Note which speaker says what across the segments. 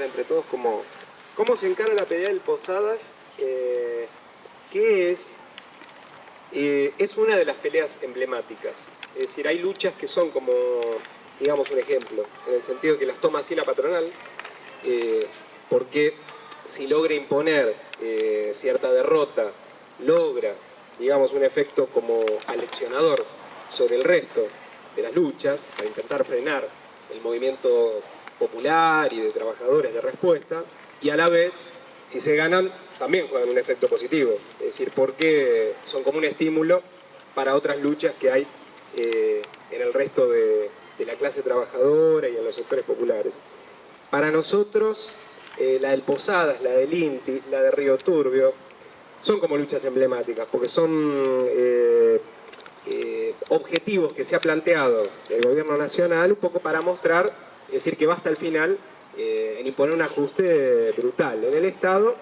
Speaker 1: entre todos cómo se encara la pelea del Posadas, que es una de las peleas emblemáticas. Es decir, hay luchas que son como, digamos, un ejemplo, en el sentido que las toma así la patronal, porque si logra imponer cierta derrota, logra, digamos, un efecto como aleccionador sobre el resto de las luchas, para intentar frenar el movimiento popular y de trabajadores de respuesta, y a la vez, si se ganan, también juegan un efecto positivo, es decir, porque son como un estímulo para otras luchas que hay en el resto de la clase trabajadora y en los sectores populares. Para nosotros, la del Posadas, la del INTI, la de Río Turbio, son como luchas emblemáticas, porque son objetivos que se ha planteado el gobierno nacional un poco para mostrar, es decir, que basta al final en imponer un ajuste brutal en el Estado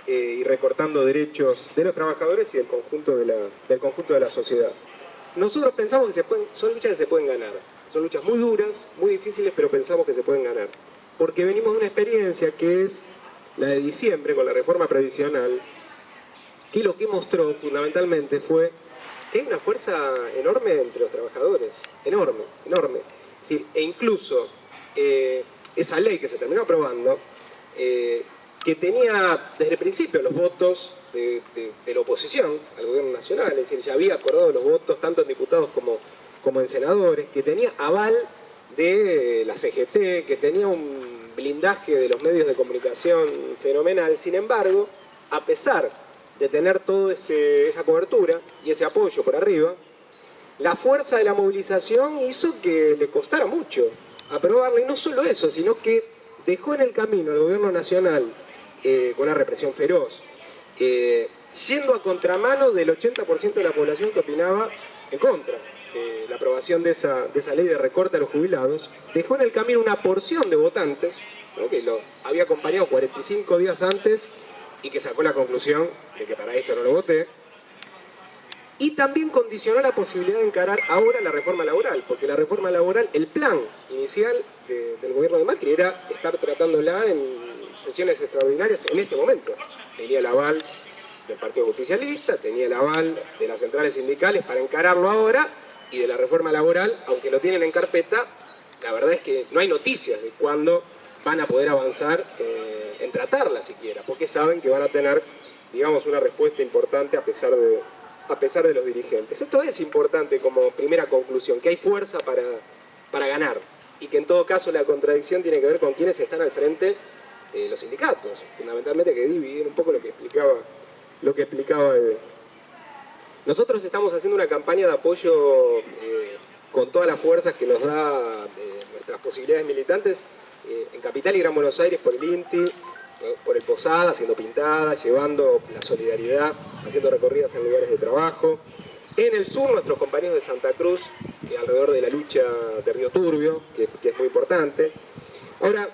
Speaker 1: y recortando derechos de los trabajadores y del conjunto de la sociedad. Nosotros pensamos que son luchas que se pueden ganar, son luchas muy duras, muy difíciles, pero pensamos que se pueden ganar, porque venimos de una experiencia que es la de diciembre con la reforma previsional, que lo que mostró fundamentalmente fue que hay una fuerza enorme entre los trabajadores, enorme, enorme. Es decir, e incluso esa ley que se terminó aprobando, que tenía desde el principio los votos de la oposición al gobierno nacional, es decir, ya había acordado los votos tanto en diputados como en senadores, que tenía aval de la CGT, que tenía un blindaje de los medios de comunicación fenomenal. Sin embargo, a pesar de tener toda esa cobertura y ese apoyo por arriba, la fuerza de la movilización hizo que le costara mucho aprobarla, y no solo eso, sino que dejó en el camino al gobierno nacional con una represión feroz, yendo a contramano del 80% de la población que opinaba en contra de la aprobación de esa ley de recorte a los jubilados. Dejó en el camino una porción de votantes, ¿no?, que lo había acompañado 45 días antes y que sacó la conclusión de que para esto no lo voté. Y también condicionó la posibilidad de encarar ahora la reforma laboral, porque la reforma laboral, el plan inicial del gobierno de Macri era estar tratándola en sesiones extraordinarias en este momento. Tenía el aval del Partido Justicialista, tenía el aval de las centrales sindicales para encararlo ahora, y de la reforma laboral, aunque lo tienen en carpeta, la verdad es que no hay noticias de cuándo van a poder avanzar en tratarla siquiera, porque saben que van a tener, digamos, una respuesta importante a pesar de los dirigentes. Esto es importante como primera conclusión, que hay fuerza para ganar, y que en todo caso la contradicción tiene que ver con quienes están al frente de los sindicatos, fundamentalmente, que dividen un poco lo que explicaba Eve. Nosotros estamos haciendo una campaña de apoyo con todas las fuerzas que nos da nuestras posibilidades militantes en Capital y Gran Buenos Aires, por el INTI, por el Posada, haciendo pintadas, llevando la solidaridad, haciendo recorridas en lugares de trabajo. En el sur, nuestros compañeros de Santa Cruz, alrededor de la lucha de Río Turbio, que es muy importante. Ahora,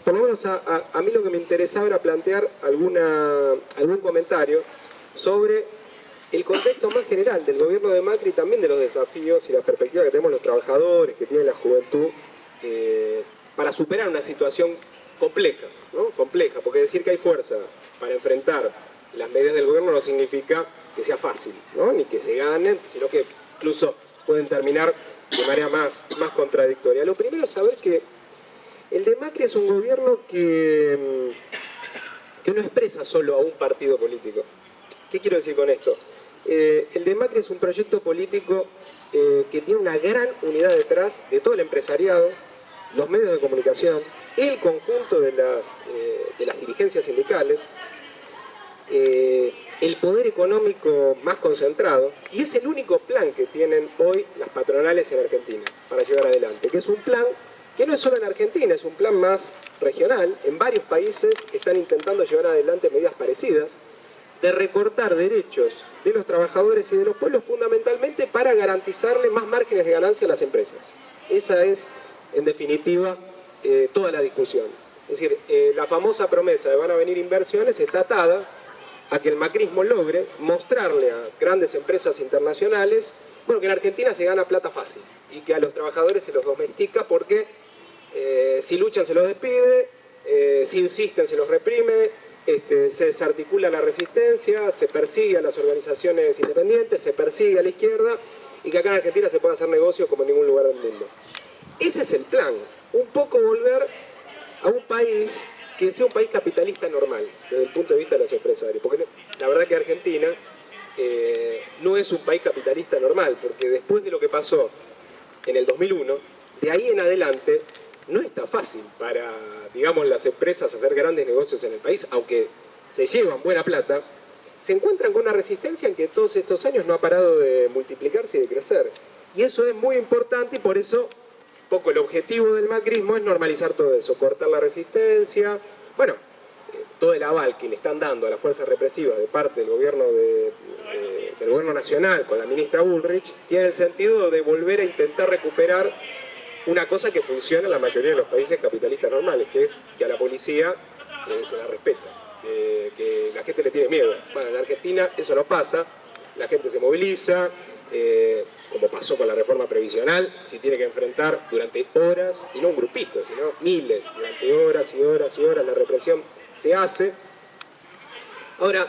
Speaker 1: por lo menos a mí lo que me interesaba era plantear algún comentario sobre el contexto más general del gobierno de Macri, y también de los desafíos y la perspectiva que tenemos los trabajadores, que tiene la juventud, para superar una situación compleja, ¿no? Compleja, porque decir que hay fuerza para enfrentar las medidas del gobierno no significa que sea fácil, ¿no?, ni que se ganen, sino que incluso pueden terminar de manera más contradictoria. Lo primero es saber que el de Macri es un gobierno que no expresa solo a un partido político. ¿Qué quiero decir con esto? El de Macri es un proyecto político que tiene una gran unidad detrás de todo el empresariado, los medios de comunicación, el conjunto de las dirigencias sindicales, el poder económico más concentrado, y es el único plan que tienen hoy las patronales en Argentina para llevar adelante, que es un plan que no es solo en Argentina, es un plan más regional. En varios países están intentando llevar adelante medidas parecidas, de recortar derechos de los trabajadores y de los pueblos, fundamentalmente para garantizarle más márgenes de ganancia a las empresas. Esa es, en definitiva, toda la discusión. Es decir, la famosa promesa de van a venir inversiones está atada a que el macrismo logre mostrarle a grandes empresas internacionales, bueno, que en Argentina se gana plata fácil y que a los trabajadores se los domestica porque si luchan se los despide, se insisten, se los reprime, se desarticula la resistencia, se persigue a las organizaciones independientes, se persigue a la izquierda, y que acá en Argentina se pueda hacer negocios como en ningún lugar del mundo. Ese es el plan, un poco volver a un país que sea un país capitalista normal, desde el punto de vista de los empresarios, porque la verdad que Argentina no es un país capitalista normal, porque después de lo que pasó en el 2001, de ahí en adelante no está fácil para, digamos, las empresas hacer grandes negocios en el país, aunque se llevan buena plata, se encuentran con una resistencia en que todos estos años no ha parado de multiplicarse y de crecer. Y eso es muy importante, y por eso un poco el objetivo del macrismo es normalizar todo eso, cortar la resistencia, bueno, todo el aval que le están dando a las fuerzas represivas de parte del gobierno, del gobierno nacional con la ministra Bullrich, tiene el sentido de volver a intentar recuperar una cosa que funciona en la mayoría de los países capitalistas normales, que es que a la policía se la respeta, que la gente le tiene miedo. Bueno, en Argentina eso no pasa, la gente se moviliza, como pasó con la reforma previsional, si tiene que enfrentar durante horas, y no un grupito, sino miles, durante horas y horas y horas, la represión se hace. Ahora,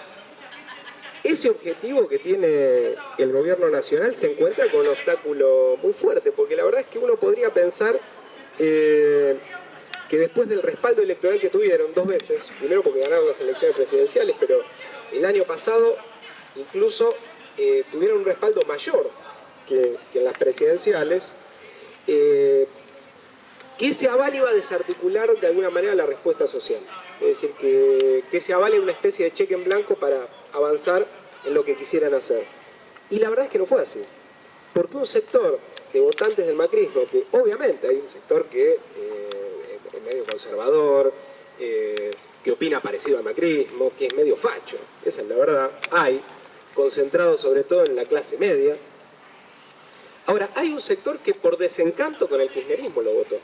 Speaker 1: ese objetivo que tiene el gobierno nacional se encuentra con un obstáculo muy fuerte, porque la verdad es que uno podría pensar que después del respaldo electoral que tuvieron 2 veces, primero porque ganaron las elecciones presidenciales, pero el año pasado incluso tuvieron un respaldo mayor que en las presidenciales, que ese aval iba a desarticular de alguna manera la respuesta social. Es decir, que ese aval era una especie de cheque en blanco para avanzar en lo que quisieran hacer. Y la verdad es que no fue así. Porque un sector de votantes del macrismo, que obviamente hay un sector que es medio conservador, que opina parecido al macrismo, que es medio facho, esa es la verdad, hay, concentrado sobre todo en la clase media. Ahora, hay un sector que por desencanto con el kirchnerismo lo votó.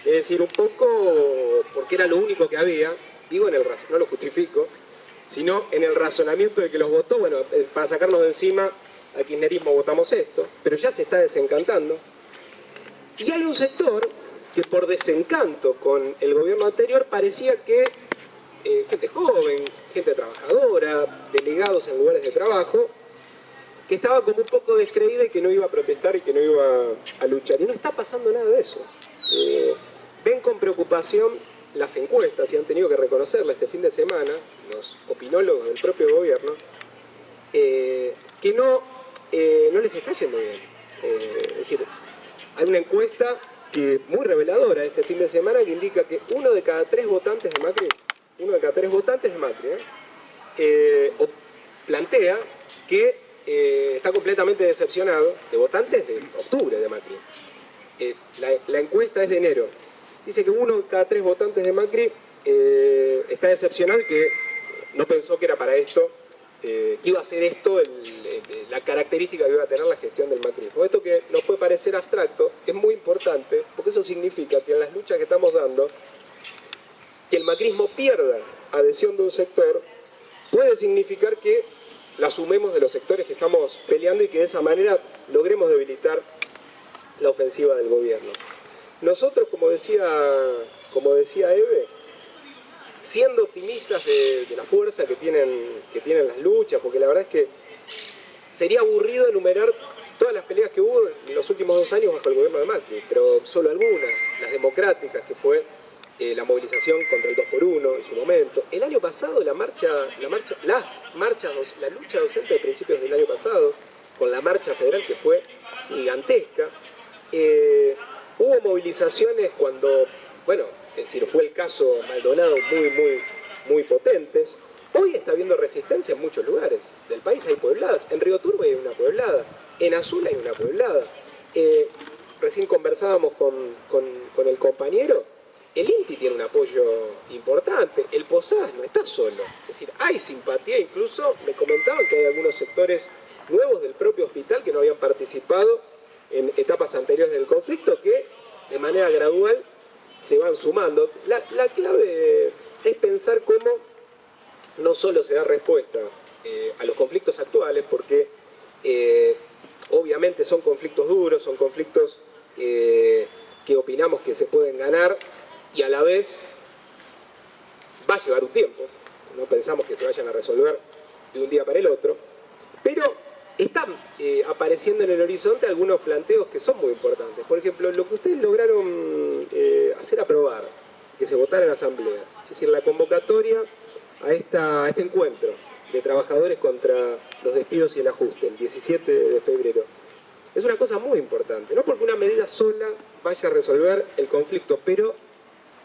Speaker 1: Es decir, un poco porque era lo único que había, digo en el no lo justifico, sino en el razonamiento de que los votó, bueno, para sacarnos de encima al kirchnerismo votamos esto, pero ya se está desencantando. Y hay un sector que por desencanto con el gobierno anterior parecía que gente joven, gente trabajadora, delegados en lugares de trabajo, que estaba como un poco descreída y que no iba a protestar y que no iba a luchar. Y no está pasando nada de eso. Ven con preocupación las encuestas, y han tenido que reconocerla este fin de semana, los opinólogos del propio gobierno, que no les está yendo bien. Es decir, hay una encuesta muy reveladora este fin de semana que indica que 1 de cada 3 votantes de Macri, plantea que está completamente decepcionado de votantes de octubre de Macri. La encuesta es de enero. Dice que 1 de cada 3 votantes de Macri está decepcionado y que no pensó que era para esto, que iba a ser esto la característica que iba a tener la gestión del macrismo. Esto que nos puede parecer abstracto es muy importante, porque eso significa que en las luchas que estamos dando, que el macrismo pierda adhesión de un sector, puede significar que la sumemos de los sectores que estamos peleando y que de esa manera logremos debilitar la ofensiva del gobierno. Nosotros, como decía Eve, siendo optimistas de la fuerza que tienen las luchas, porque la verdad es que sería aburrido enumerar todas las peleas que hubo en los últimos 2 años bajo el gobierno de Macri, pero solo algunas, las democráticas, que fue la movilización contra el 2x1 en su momento. El año pasado la lucha docente de principios del año pasado, con la marcha federal que fue gigantesca. Hubo movilizaciones cuando, bueno, es decir, fue el caso Maldonado muy potentes. Hoy está habiendo resistencia en muchos lugares del país, hay puebladas. En Río Turbio hay una pueblada, en Azul hay una pueblada. Recién conversábamos con el compañero, el INTI tiene un apoyo importante, el Posadas no está solo. Es decir, hay simpatía, incluso me comentaban que hay algunos sectores nuevos del propio hospital que no habían participado en etapas anteriores del conflicto, que de manera gradual se van sumando. La clave es pensar cómo no solo se da respuesta a los conflictos actuales, porque obviamente son conflictos duros, son conflictos que opinamos que se pueden ganar, y a la vez va a llevar un tiempo, no pensamos que se vayan a resolver de un día para el otro, pero están apareciendo en el horizonte algunos planteos que son muy importantes. Por ejemplo, lo que ustedes lograron hacer aprobar, que se votara en asambleas, es decir, la convocatoria a este encuentro de trabajadores contra los despidos y el ajuste, el 17 de febrero. Es una cosa muy importante, no porque una medida sola vaya a resolver el conflicto, pero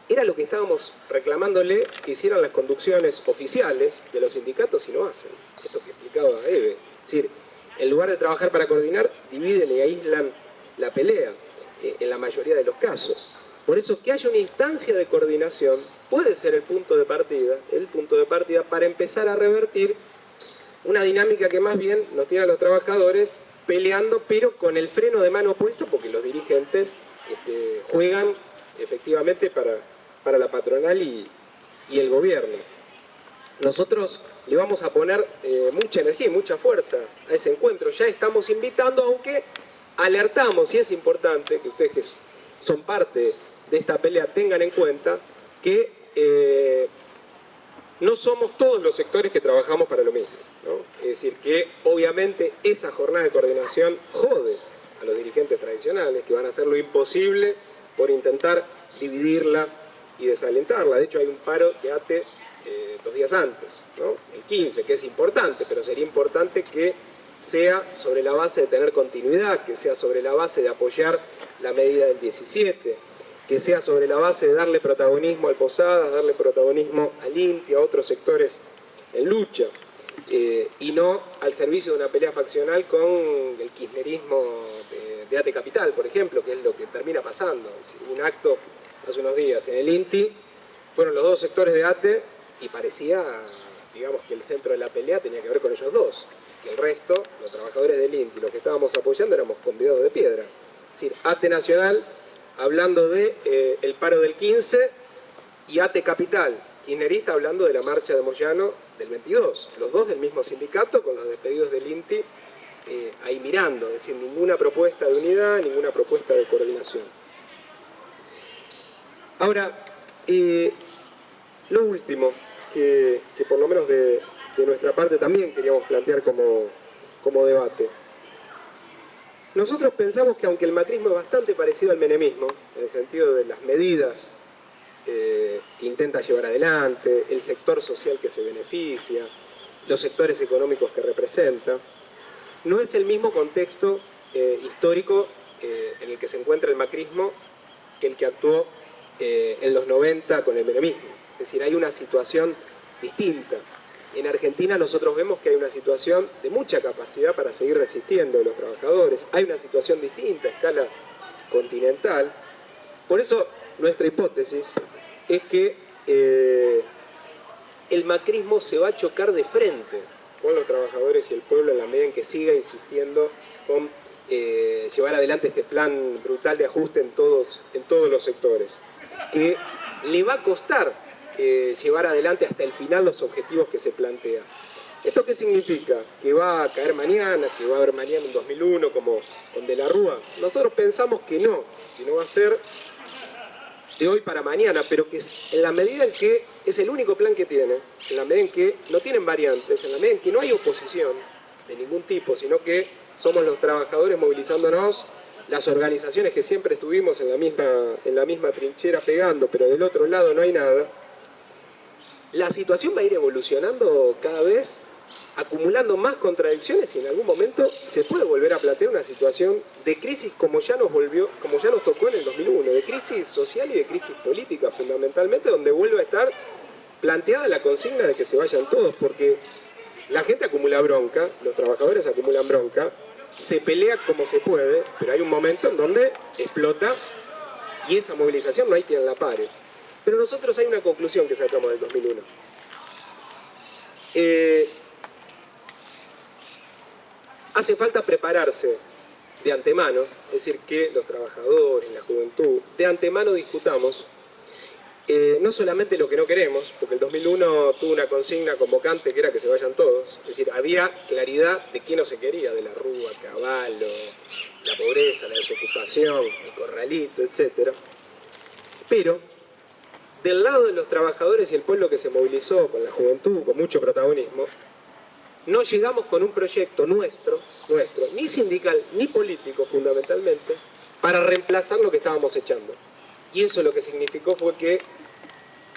Speaker 1: era lo que estábamos reclamándole que hicieran las conducciones oficiales de los sindicatos y no hacen. Esto que explicaba Eve. Es decir, en lugar de trabajar para coordinar, dividen y aíslan la pelea en la mayoría de los casos. Por eso que haya una instancia de coordinación puede ser el punto de partida para empezar a revertir una dinámica que más bien nos tiene a los trabajadores peleando, pero con el freno de mano puesto, porque los dirigentes juegan efectivamente para la patronal y el gobierno. Nosotros le vamos a poner mucha energía y mucha fuerza a ese encuentro. Ya estamos invitando, aunque alertamos, y es importante que ustedes que son parte de esta pelea tengan en cuenta que no somos todos los sectores que trabajamos para lo mismo, ¿no? Es decir, que obviamente esa jornada de coordinación jode a los dirigentes tradicionales, que van a hacer lo imposible por intentar dividirla y desalentarla. De hecho, hay un paro de ATE 2 días antes, ¿no? El 15, que es importante, pero sería importante que sea sobre la base de tener continuidad, que sea sobre la base de apoyar la medida del 17, que sea sobre la base de darle protagonismo al Posadas, darle protagonismo al INTI, a otros sectores en lucha, y no al servicio de una pelea faccional con el kirchnerismo de ATE Capital, por ejemplo, que es lo que termina pasando. Un acto hace unos días en el INTI, fueron los dos sectores de ATE y parecía, digamos, que el centro de la pelea tenía que ver con ellos dos, que el resto, los trabajadores del INTI, los que estábamos apoyando, éramos convidados de piedra. Es decir, ATE Nacional hablando de el paro del 15 y ATE Capital, kirchnerista, hablando de la marcha de Moyano del 22. Los dos del mismo sindicato, con los despedidos del INTI ahí mirando. Es decir, ninguna propuesta de unidad, ninguna propuesta de coordinación. Ahora, lo último que por lo menos de nuestra parte también queríamos plantear como debate. Nosotros pensamos que aunque el macrismo es bastante parecido al menemismo, en el sentido de las medidas que intenta llevar adelante, el sector social que se beneficia, los sectores económicos que representa, no es el mismo contexto histórico en el que se encuentra el macrismo que el que actuó en los 90 con el menemismo. Es decir, hay una situación distinta. En Argentina nosotros vemos que hay una situación de mucha capacidad para seguir resistiendo de los trabajadores. Hay una situación distinta a escala continental. Por eso nuestra hipótesis es que el macrismo se va a chocar de frente con los trabajadores y el pueblo en la medida en que siga insistiendo con llevar adelante este plan brutal de ajuste en todos los sectores, que le va a costar llevar adelante hasta el final los objetivos que se plantea. ¿Esto qué significa? ¿Que va a caer mañana? ¿Que va a haber mañana un 2001 como con De la Rúa? Nosotros pensamos que no va a ser de hoy para mañana, pero que en la medida en que es el único plan que tiene, en la medida en que no tienen variantes, en la medida en que no hay oposición de ningún tipo, sino que somos los trabajadores movilizándonos, las organizaciones que siempre estuvimos en la misma trinchera pegando, pero del otro lado no hay nada, la situación va a ir evolucionando cada vez, acumulando más contradicciones y en algún momento se puede volver a plantear una situación de crisis como ya nos tocó en el 2001, de crisis social y de crisis política fundamentalmente, donde vuelve a estar planteada la consigna de que se vayan todos, porque la gente acumula bronca, los trabajadores acumulan bronca, se pelea como se puede, pero hay un momento en donde explota y esa movilización no hay quien la pare. Pero nosotros hay una conclusión que sacamos del 2001. Hace falta prepararse de antemano, es decir, que los trabajadores, la juventud, de antemano discutamos no solamente lo que no queremos, porque el 2001 tuvo una consigna convocante que era que se vayan todos, es decir, había claridad de quién no se quería, de la Rúa, Cavallo, la pobreza, la desocupación, el corralito, etc. Pero del lado de los trabajadores y el pueblo que se movilizó con la juventud, con mucho protagonismo, no llegamos con un proyecto nuestro, ni sindical ni político fundamentalmente, para reemplazar lo que estábamos echando. Y eso lo que significó fue que,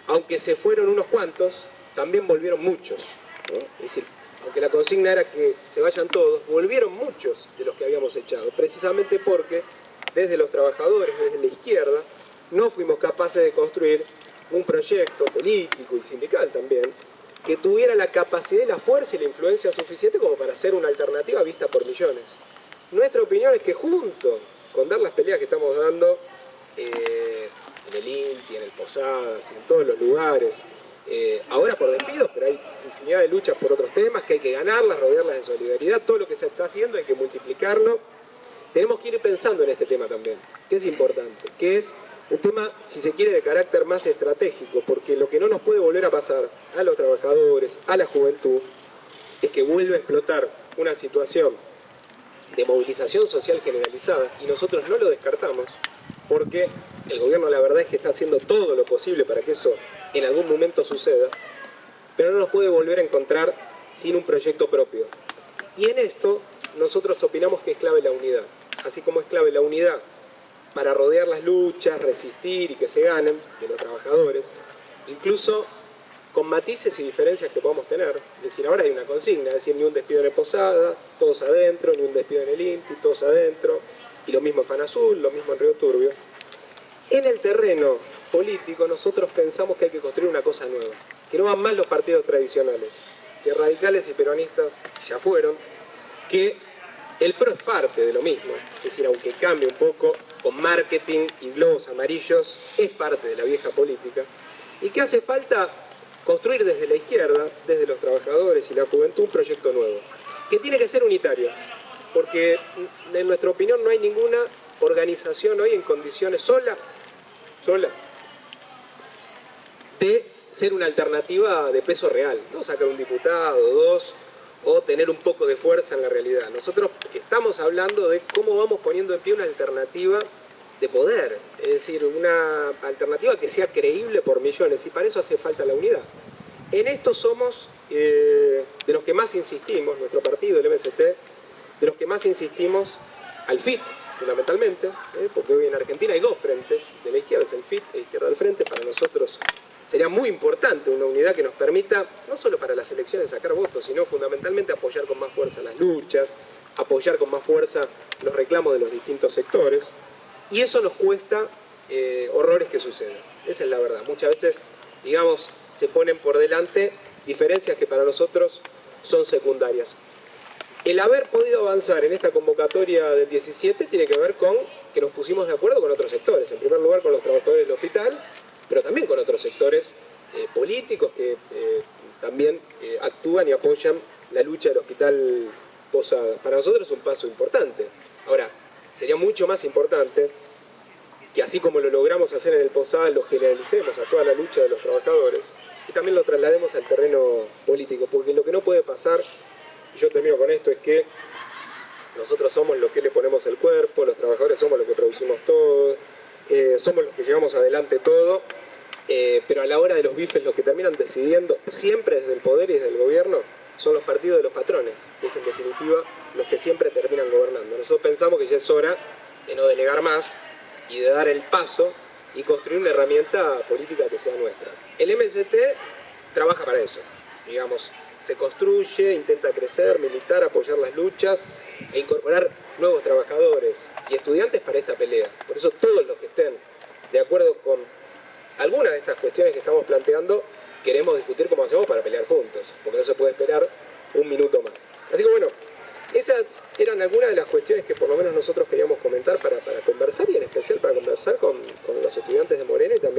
Speaker 1: aunque se fueron unos cuantos, también volvieron muchos, ¿no? Es decir, aunque la consigna era que se vayan todos, volvieron muchos de los que habíamos echado, precisamente porque desde los trabajadores, desde la izquierda, no fuimos capaces de construir un proyecto político y sindical también, que tuviera la capacidad, la fuerza y la influencia suficiente como para ser una alternativa vista por millones. Nuestra opinión es que junto con dar las peleas que estamos dando en el INTI, en el Posadas y en todos los lugares, ahora por despidos, pero hay infinidad de luchas por otros temas que hay que ganarlas, rodearlas de solidaridad, todo lo que se está haciendo hay que multiplicarlo. Tenemos que ir pensando en este tema también, que es importante, que es un tema, si se quiere, de carácter más estratégico, porque lo que no nos puede volver a pasar a los trabajadores, a la juventud, es que vuelva a explotar una situación de movilización social generalizada, y nosotros no lo descartamos, porque el gobierno la verdad es que está haciendo todo lo posible para que eso en algún momento suceda, pero no nos puede volver a encontrar sin un proyecto propio. Y en esto nosotros opinamos que es clave la unidad, así como es clave la unidad para rodear las luchas, resistir y que se ganen de los trabajadores, incluso con matices y diferencias que podamos tener. Es decir, ahora hay una consigna, es decir, ni un despido en el Posada, todos adentro, ni un despido en el INTI, todos adentro, y lo mismo en FANASUL, lo mismo en Río Turbio. En el terreno político nosotros pensamos que hay que construir una cosa nueva, que no van más los partidos tradicionales, que radicales y peronistas ya fueron, que el PRO es parte de lo mismo, es decir, aunque cambie un poco, con marketing y globos amarillos, es parte de la vieja política, y que hace falta construir desde la izquierda, desde los trabajadores y la juventud, un proyecto nuevo, que tiene que ser unitario, porque en nuestra opinión no hay ninguna organización hoy en condiciones sola, de ser una alternativa de peso real, no sacar un diputado, dos, o tener un poco de fuerza en la realidad. Nosotros estamos hablando de cómo vamos poniendo en pie una alternativa de poder, es decir, una alternativa que sea creíble por millones, y para eso hace falta la unidad. En esto somos de los que más insistimos, nuestro partido, el MST, de los que más insistimos al FIT, fundamentalmente, porque hoy en Argentina hay dos frentes, de la izquierda es el FIT, de la izquierda del frente. Para nosotros sería muy importante una unidad que nos permita, no solo para las elecciones sacar votos, sino fundamentalmente apoyar con más fuerza las luchas, apoyar con más fuerza los reclamos de los distintos sectores, y eso nos cuesta horrores que sucedan. Esa es la verdad. Muchas veces, digamos, se ponen por delante diferencias que para nosotros son secundarias. El haber podido avanzar en esta convocatoria del 17 tiene que ver con que nos pusimos de acuerdo con otros sectores. En primer lugar con los trabajadores del hospital, pero también con otros sectores políticos que también actúan y apoyan la lucha del Hospital Posadas. Para nosotros es un paso importante. Ahora, sería mucho más importante que así como lo logramos hacer en el Posadas, lo generalicemos a toda la lucha de los trabajadores y también lo traslademos al terreno político, porque lo que no puede pasar, y yo termino con esto, es que nosotros somos los que le ponemos el cuerpo, los trabajadores somos los que producimos todo, somos los que llevamos adelante todo, pero a la hora de los bifes los que terminan decidiendo, siempre desde el poder y desde el gobierno, son los partidos de los patrones, que es en definitiva los que siempre terminan gobernando. Nosotros pensamos que ya es hora de no delegar más y de dar el paso y construir una herramienta política que sea nuestra. El MST trabaja para eso, digamos, se construye, intenta crecer, militar, apoyar las luchas e incorporar nuevos trabajadores y estudiantes para esta pelea. Por eso todos los que estén de acuerdo con algunas de estas cuestiones que estamos planteando, queremos discutir cómo hacemos para pelear juntos, porque no se puede esperar un minuto más. Así que bueno, esas eran algunas de las cuestiones que por lo menos nosotros queríamos comentar para conversar, y en especial para conversar con los estudiantes de Moreno y también